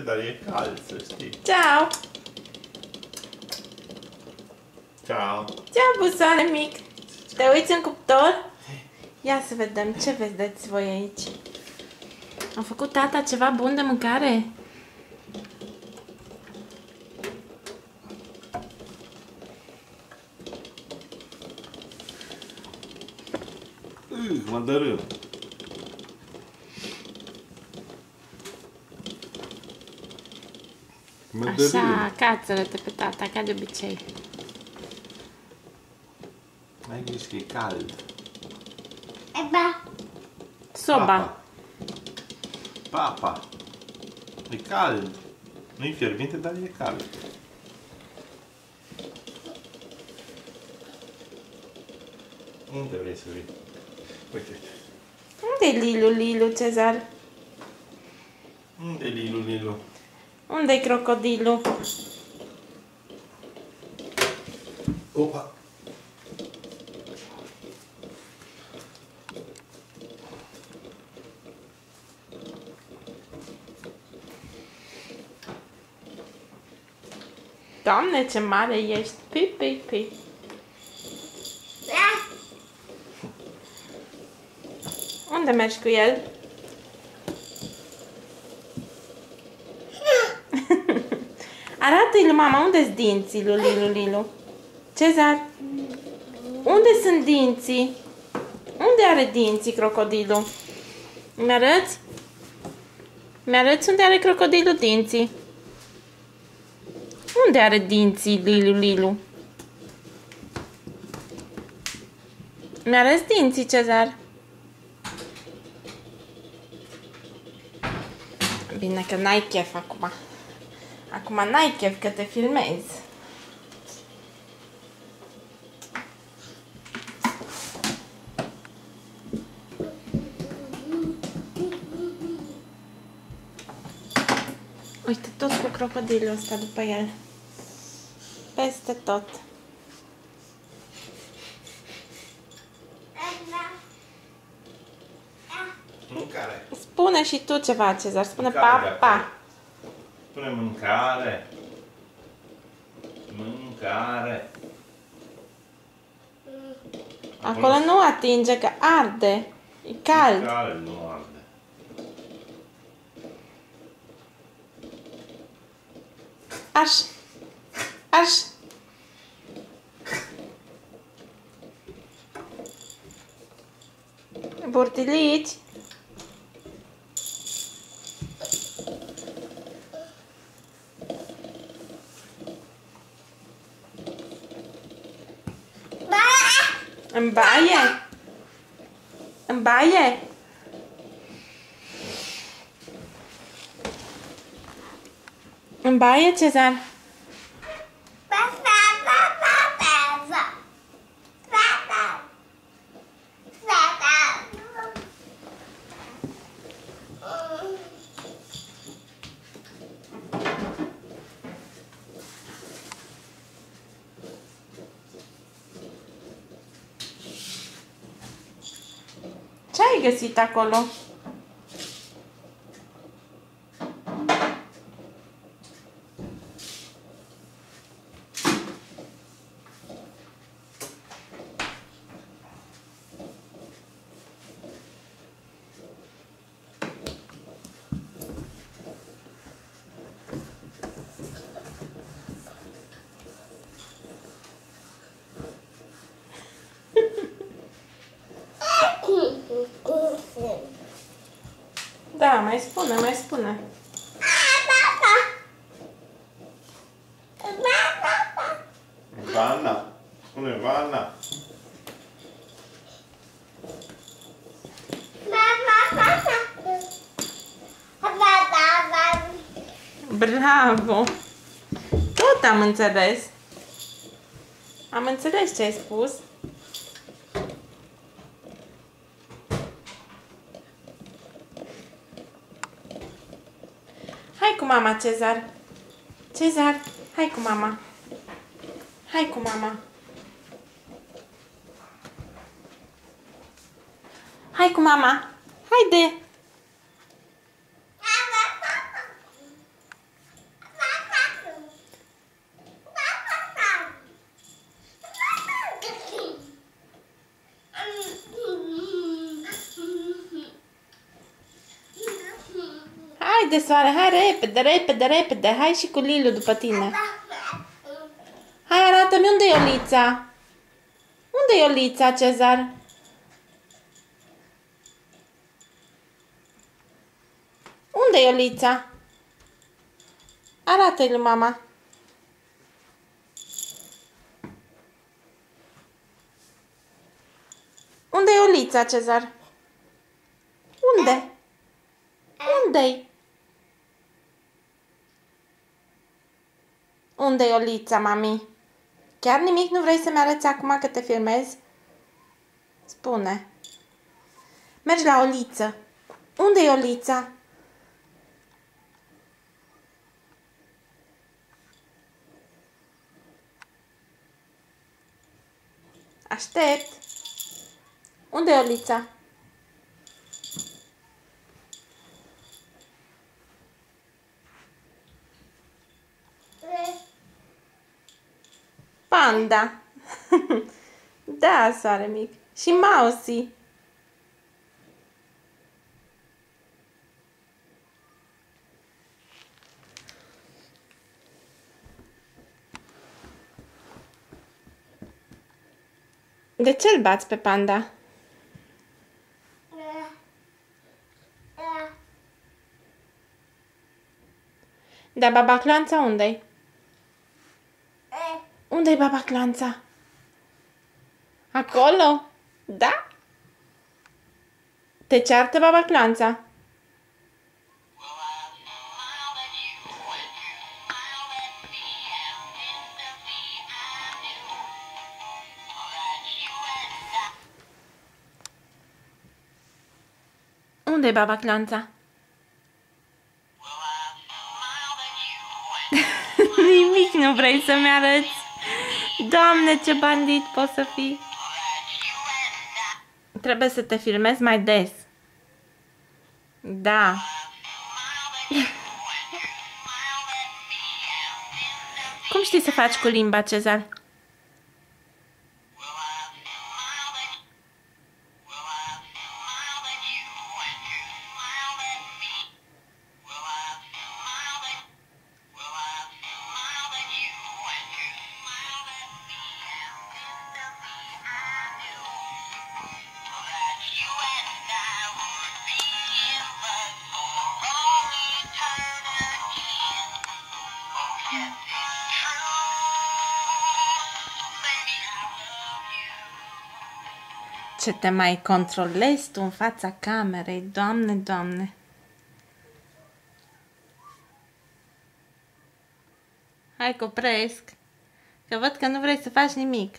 Dar e cald, să știi. Ciao! Ciao! Ciao, busoare mic! Te uiți în cuptor? Ia să vedem ce vedeți voi aici. A făcut tata ceva bun de mâncare? Mă dărâm. Așa, cațără-te pe tata, ca de obicei. Ai grijă că e cald. Soba. Papa. E cald. Nu-i fierbinte, dar e cald. Unde vrei să vii? Uite. Unde-i Lilu, Cezar? Unde e Lilu? Unde-i crocodilul? Opa! Doamne, ce mare ești! Pi. Unde mergi cu el? Arată-i lui mama, unde-s dinții lui Lilu? Cezar, unde sunt dinții? Unde are dinții crocodilul? Mi-arăți? Mi-arăți unde are crocodilul dinții? Unde are dinții Lilu? Mi-arăți dinții, Cezar? Bine că n-ai chef acum. Acum n-ai chef că te filmezi. Uite, tot cu crocodilul ăsta după el. Peste tot. Mâncare. Spune și tu ceva, Cezar. Spune papa. Spune mâncare. Mâncare. Acolo nu atinge, că arde. E cald. E cald, nu arde. Aș. Burtilici. În baie? În baie? În baie, Cezar? Ce ai găsit acolo? Da, mai spune. Vanna. Spune Vanna. Bravo! Tot am înțeles. Am înțeles ce ai spus. Hai cu mama, Cezar. Cezar, hai cu mama. Hai cu mama. Hai cu mama. Haide. de soare, hai repede, repede, repede, hai și cu Lilu după tine. Hai, arată-mi unde e Iolița. Unde e Iolița, Cezar? Unde e Iolița? Arată-i lui mama. Unde e Iolița, Cezar? Unde? Unde-i? Unde e Iolița, mami? Chiar nimic nu vrei să-mi arăți acum că te filmezi? Spune. Mergi la Ioliță. Unde e Iolița? Aștept. Unde e Iolița? Panda. Da, soare mic. Și Mausi. De ce îl bați pe Panda? Da, baba Clanța unde-i? Unde-i baba Clanța? Acolo? Da? Te ceartă baba Clanța? Unde-i baba Clanța? Nimic nu vrei să-mi arăți. Doamne, ce bandit poți să fii. Trebuie să te filmezi mai des. Da. Cum știi să faci cu limba, Cezar? Ce te mai controlezi tu în fața camerei, Doamne, Doamne. Hai că opresc, că văd că nu vrei să faci nimic.